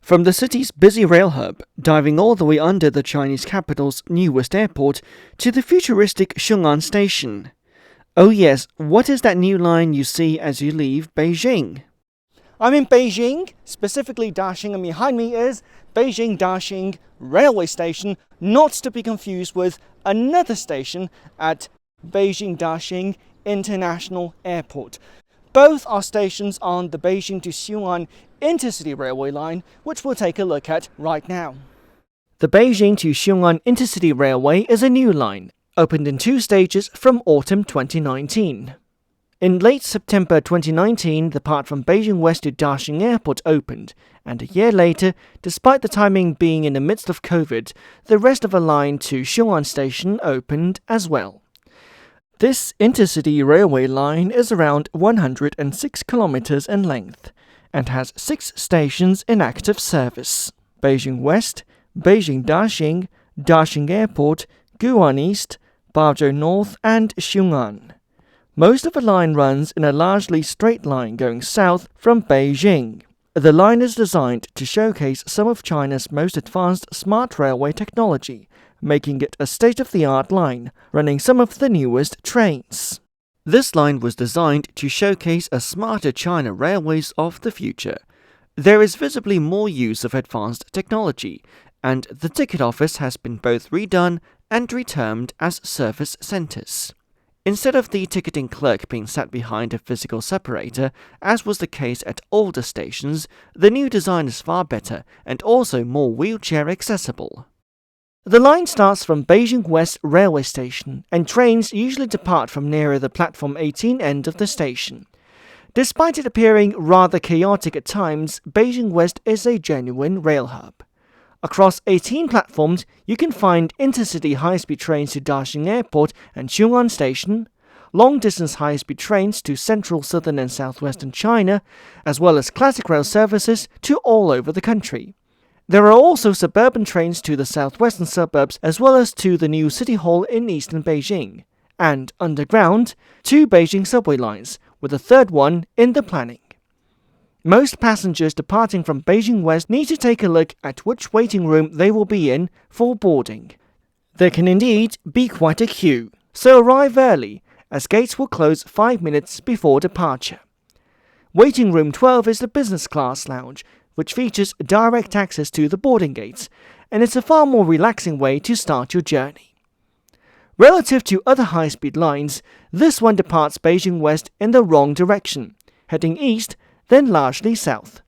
From the city's busy rail hub, diving all the way under the Chinese capital's newest airport, to the futuristic Xiongan Station. Oh yes, what is that new line you see as you leave Beijing? I'm in Beijing, specifically Daxing, and behind me is Beijing Daxing railway station, not to be confused with another station at Beijing Daxing International Airport. Both are stations on the Beijing-Xiongan Intercity railway line, which we'll take a look at right now. The Beijing-Xiongan Intercity Railway is a new line, opened in 2 stages from autumn 2019. In late September 2019, the part from Beijing West to Daxing Airport opened, and a year later, despite the timing being in the midst of COVID, the rest of the line to Xiongan Station opened as well. This intercity railway line is around 106 kilometers in length and has 6 stations in active service: Beijing West, Beijing Daxing, Daxing Airport, Gu'an East, Bazhou North and Xiongan. Most of the line runs in a largely straight line going south from Beijing. The line is designed to showcase some of China's most advanced smart railway technology, making it a state-of-the-art line, running some of the newest trains. This line was designed to showcase a smarter China railways of the future. There is visibly more use of advanced technology, and the ticket office has been both redone and retermed as service centers. Instead of the ticketing clerk being sat behind a physical separator, as was the case at older stations, the new design is far better and also more wheelchair accessible. The line starts from Beijing West railway station, and trains usually depart from nearer the platform 18 end of the station. Despite it appearing rather chaotic at times, Beijing West is a genuine rail hub. Across 18 platforms, you can find intercity high-speed trains to Daxing Airport and Xiongan Station, long-distance high-speed trains to central, southern and southwestern China, as well as classic rail services to all over the country. There are also suburban trains to the southwestern suburbs as well as to the new City Hall in eastern Beijing, and underground, 2 Beijing subway lines, with a third one in the planning. Most passengers departing from Beijing West need to take a look at which waiting room they will be in for boarding. There can indeed be quite a queue, so arrive early, as gates will close 5 minutes before departure. Waiting room 12 is the business class lounge, which features direct access to the boarding gates, and it's a far more relaxing way to start your journey. Relative to other high-speed lines, this one departs Beijing West in the wrong direction, heading east, then largely south.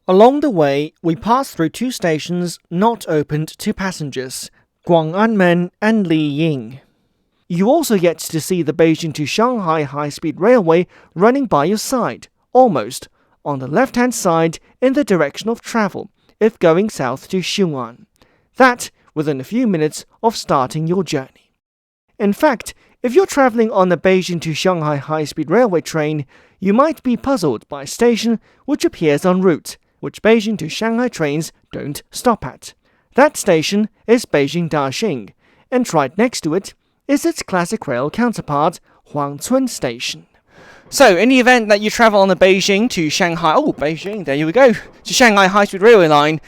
Along the way, we pass through 2 stations not opened to passengers, Gu'an and Liying. You also get to see the Beijing to Shanghai high-speed railway running by your side, almost, on the left-hand side in the direction of travel, if going south to Xiongan. That within a few minutes of starting your journey. In fact, if you're traveling on the Beijing to Shanghai high-speed railway train, you might be puzzled by a station which appears en route, which Beijing to Shanghai trains don't stop at. That station is Beijing Daxing, and right next to it is its classic rail counterpart, Huangcun Station. So, in the event that you travel on the Beijing to Shanghai, Beijing, there you go, to Shanghai high-speed railway line,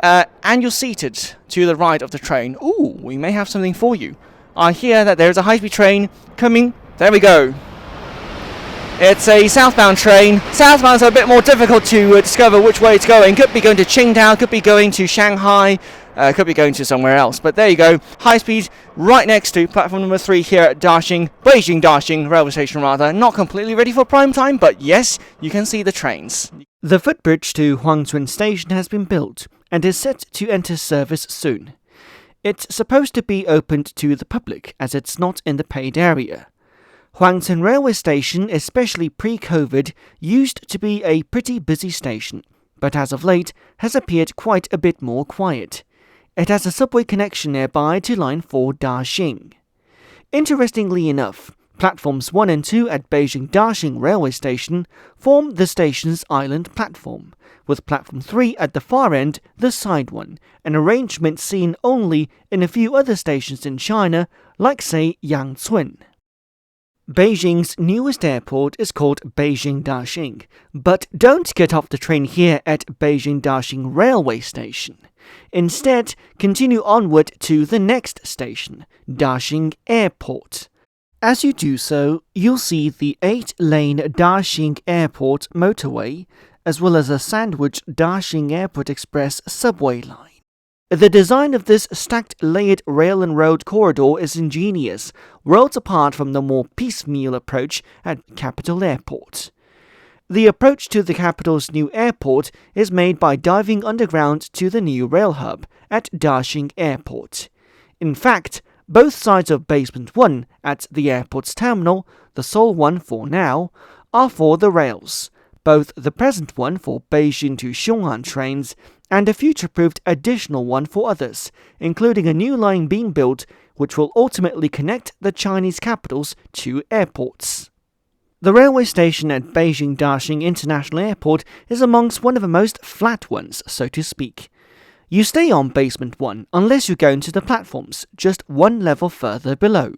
and you're seated to the right of the train, we may have something for you. I hear that there's a high-speed train coming. There we go. It's a southbound train. Southbound's a bit more difficult to discover which way it's going. Could be going to Qingdao, could be going to Shanghai, could be going to somewhere else. But there you go. High speed right next to platform number 3 here at Daxing, Beijing Daxing railway station rather. Not completely ready for prime time, but yes, you can see the trains. The footbridge to Huangcun Station has been built and is set to enter service soon. It's supposed to be opened to the public as it's not in the paid area. Huangcun Railway Station, especially pre-COVID, used to be a pretty busy station, but as of late has appeared quite a bit more quiet. It has a subway connection nearby to Line 4 Daxing. Interestingly enough, platforms 1 and 2 at Beijing Daxing Railway Station form the station's island platform, with platform 3 at the far end the side one, an arrangement seen only in a few other stations in China, like say Yangcun. Beijing's newest airport is called Beijing Daxing, but don't get off the train here at Beijing Daxing railway station. Instead, continue onward to the next station, Daxing Airport. As you do so, you'll see the 8-lane Daxing Airport motorway, as well as a sandwiched Daxing Airport Express subway line. The design of this stacked layered rail and road corridor is ingenious, worlds apart from the more piecemeal approach at Capital Airport. The approach to the capital's new airport is made by diving underground to the new rail hub at Daxing Airport. In fact, both sides of Basement 1 at the airport's terminal, the sole one for now, are for the rails, both the present one for Beijing to Xiongan trains and a future-proofed additional one for others, including a new line being built which will ultimately connect the Chinese capital's two airports. The railway station at Beijing Daxing International Airport is amongst one of the most flat ones, so to speak. You stay on Basement 1 unless you go into the platforms, just one level further below.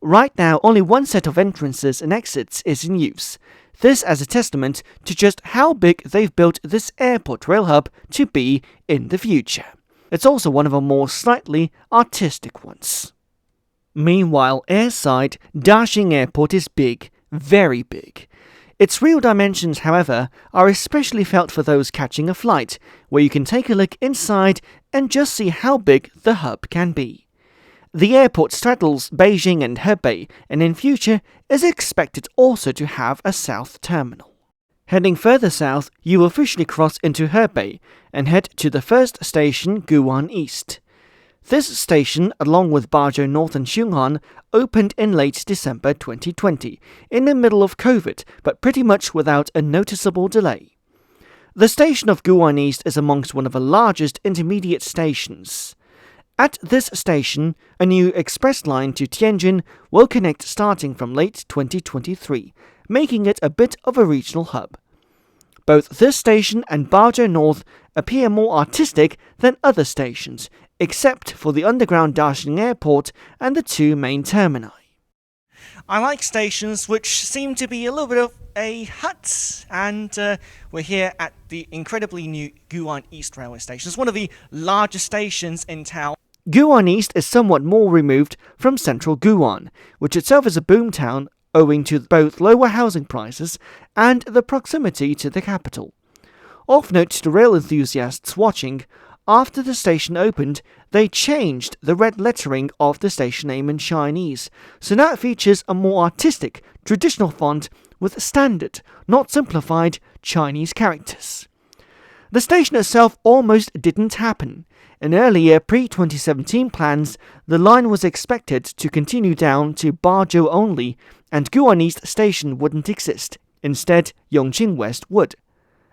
Right now, only one set of entrances and exits is in use. This as a testament to just how big they've built this airport rail hub to be in the future. It's also one of the more slightly artistic ones. Meanwhile, airside, Daxing Airport is big, very big. Its real dimensions, however, are especially felt for those catching a flight, where you can take a look inside and just see how big the hub can be. The airport straddles Beijing and Hebei, and in future is expected also to have a south terminal. Heading further south, you officially cross into Hebei and head to the first station, Gu'an East. This station, along with Bazhou North and Xiongan, opened in late December 2020, in the middle of COVID, but pretty much without a noticeable delay. The station of Gu'an East is amongst one of the largest intermediate stations. At this station, a new express line to Tianjin will connect starting from late 2023, making it a bit of a regional hub. Both this station and Bazhou North appear more artistic than other stations, except for the underground Daxing Airport and the two main termini. I like stations which seem to be a little bit of a hut, and we're here at the incredibly new Gu'an East railway station. It's one of the largest stations in town. Gu'an East is somewhat more removed from central Gu'an, which itself is a boomtown owing to both lower housing prices and the proximity to the capital. Of note to rail enthusiasts watching, after the station opened, they changed the red lettering of the station name in Chinese, so now it features a more artistic, traditional font with standard, not simplified, Chinese characters. The station itself almost didn't happen. In earlier pre-2017 plans, the line was expected to continue down to Bazhou only, and Gu'an East station wouldn't exist. Instead, Beijing West would.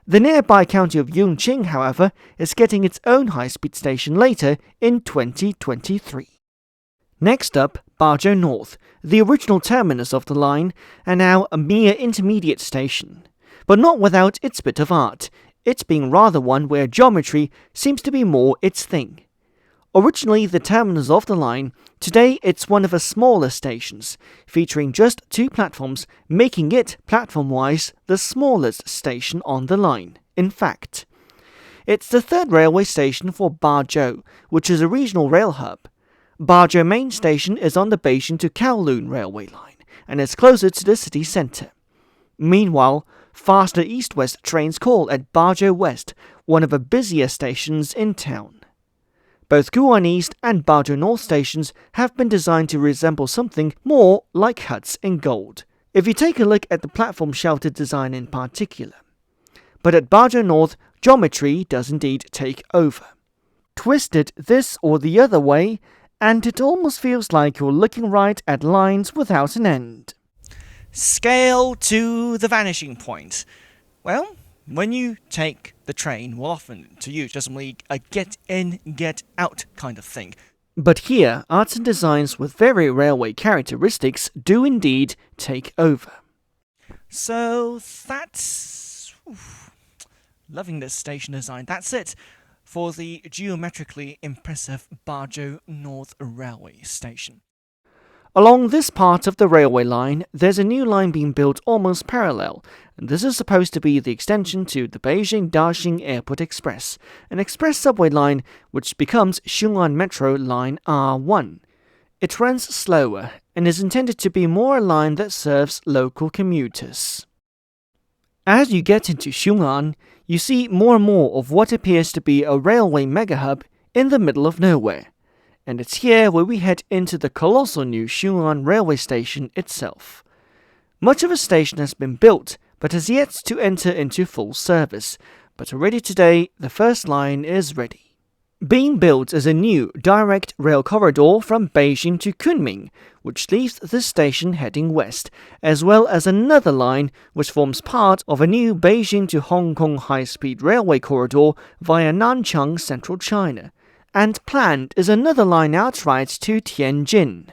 The nearby county of Yongqing, however, is getting its own high-speed station later in 2023. Next up, Bazhou North, the original terminus of the line, and now a mere intermediate station. But not without its bit of art, it being rather one where geometry seems to be more its thing. Originally the terminus of the line, today it's one of the smaller stations, featuring just 2 platforms, making it, platform-wise, the smallest station on the line. In fact, it's the third railway station for Bazhou, which is a regional rail hub. Bazhou main station is on the Beijing to Kowloon railway line, and is closer to the city centre. Meanwhile, faster east-west trains call at Beijing West, one of the busier stations in town. Both Gu'an East and Bazhou North stations have been designed to resemble something more like huts in gold, if you take a look at the platform shelter design in particular. But at Bazhou North, geometry does indeed take over. Twist it this or the other way, and it almost feels like you're looking right at lines without an end. Scale to the vanishing point. Well, when you take the train, well, often to you it doesn't really a get in, get out kind of thing. But here, arts and designs with very railway characteristics do indeed take over. So that's... loving this station design. That's it for the geometrically impressive Bazhou North Railway Station. Along this part of the railway line, there's a new line being built almost parallel, and this is supposed to be the extension to the Beijing Daxing Airport Express, an express subway line which becomes Xiongan Metro Line R1. It runs slower and is intended to be more a line that serves local commuters. As you get into Xiongan, you see more and more of what appears to be a railway megahub in the middle of nowhere. And it's here where we head into the colossal new Xiongan railway station itself. Much of a station has been built, but has yet to enter into full service. But already today, the first line is ready. Being built is a new direct rail corridor from Beijing to Kunming, which leaves this station heading west, as well as another line which forms part of a new Beijing to Hong Kong high-speed railway corridor via Nanchang, central China. And planned is another line outright to Tianjin.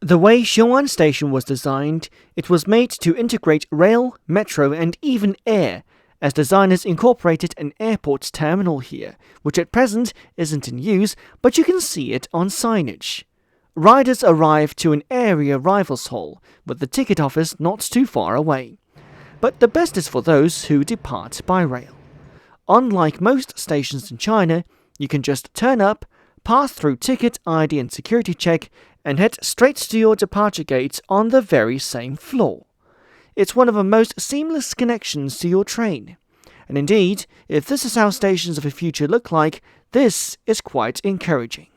The way Xiongan Station was designed, it was made to integrate rail, metro and even air, as designers incorporated an airport terminal here, which at present isn't in use, but you can see it on signage. Riders arrive to an area arrivals hall, with the ticket office not too far away. But the best is for those who depart by rail. Unlike most stations in China, you can just turn up, pass through ticket, ID and security check, and head straight to your departure gate on the very same floor. It's one of the most seamless connections to your train. And indeed, if this is how stations of the future look like, this is quite encouraging.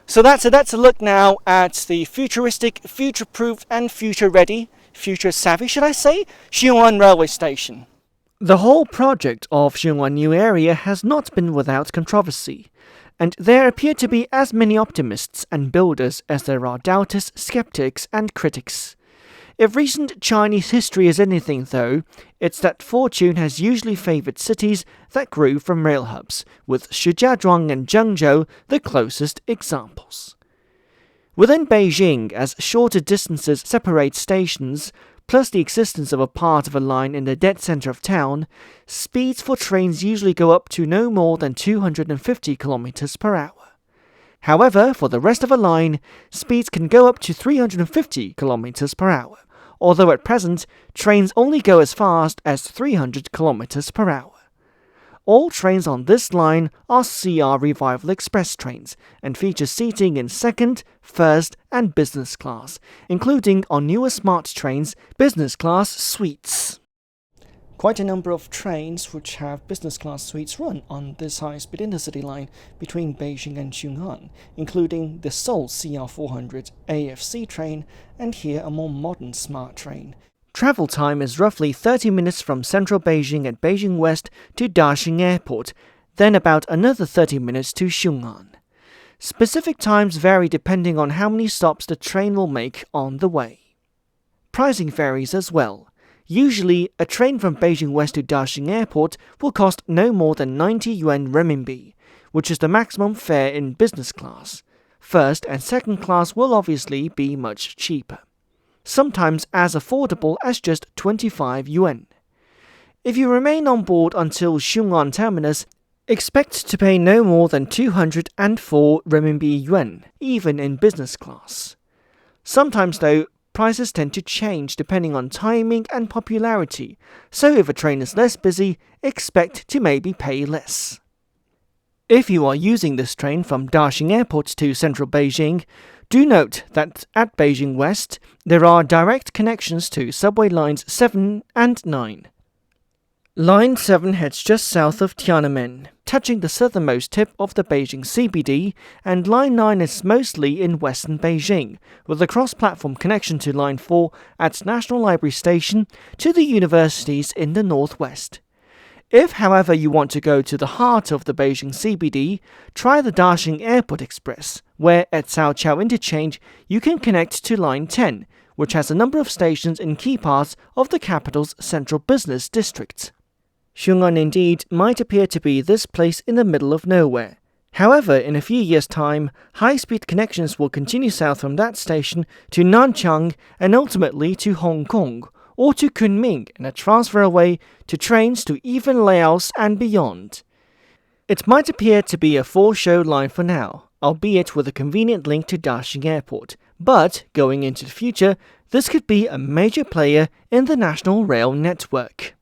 So that's a look now at the futuristic, future-proofed and future-ready, future-savvy, should I say, Xiongan Railway Station. The whole project of Xiongan New Area has not been without controversy, and there appear to be as many optimists and builders as there are doubters, skeptics and critics. If recent Chinese history is anything though, it's that fortune has usually favoured cities that grew from rail hubs, with Shijiazhuang and Zhengzhou the closest examples. Within Beijing, as shorter distances separate stations, plus the existence of a part of a line in the dead centre of town, speeds for trains usually go up to no more than 250 km per hour. However, for the rest of a line, speeds can go up to 350 km per hour, although at present, trains only go as fast as 300 km per hour. All trains on this line are CR Revival Express trains and feature seating in second, first and business class, including on newer smart trains, business class suites. Quite a number of trains which have business class suites run on this high-speed intercity line between Beijing and Xiongan, including the Seoul CR400 AFC train and here a more modern smart train. Travel time is roughly 30 minutes from central Beijing at Beijing West to Daxing Airport, then about another 30 minutes to Xiongan. Specific times vary depending on how many stops the train will make on the way. Pricing varies as well. Usually, a train from Beijing West to Daxing Airport will cost no more than 90 yuan renminbi, which is the maximum fare in business class. First and second class will obviously be much cheaper, sometimes as affordable as just 25 yuan. If you remain on board until Xiongan terminus, expect to pay no more than 204 renminbi yuan, even in business class. Sometimes though, prices tend to change depending on timing and popularity, so if a train is less busy, expect to maybe pay less. If you are using this train from Daxing Airport to central Beijing, do note that at Beijing West, there are direct connections to subway lines 7 and 9. Line 7 heads just south of Tiananmen, touching the southernmost tip of the Beijing CBD, and Line 9 is mostly in western Beijing, with a cross-platform connection to Line 4 at National Library Station to the universities in the northwest. If, however, you want to go to the heart of the Beijing CBD, try the Daxing Airport Express, where at Cao Cao Interchange you can connect to Line 10, which has a number of stations in key parts of the capital's central business district. Xiongan indeed might appear to be this place in the middle of nowhere. However, in a few years' time, high-speed connections will continue south from that station to Nanchang and ultimately to Hong Kong, or to Kunming, and a transfer away to trains to even Laos and beyond. It might appear to be a four-show line for now, albeit with a convenient link to Daxing Airport, But going into the future, this could be a major player in the national rail network.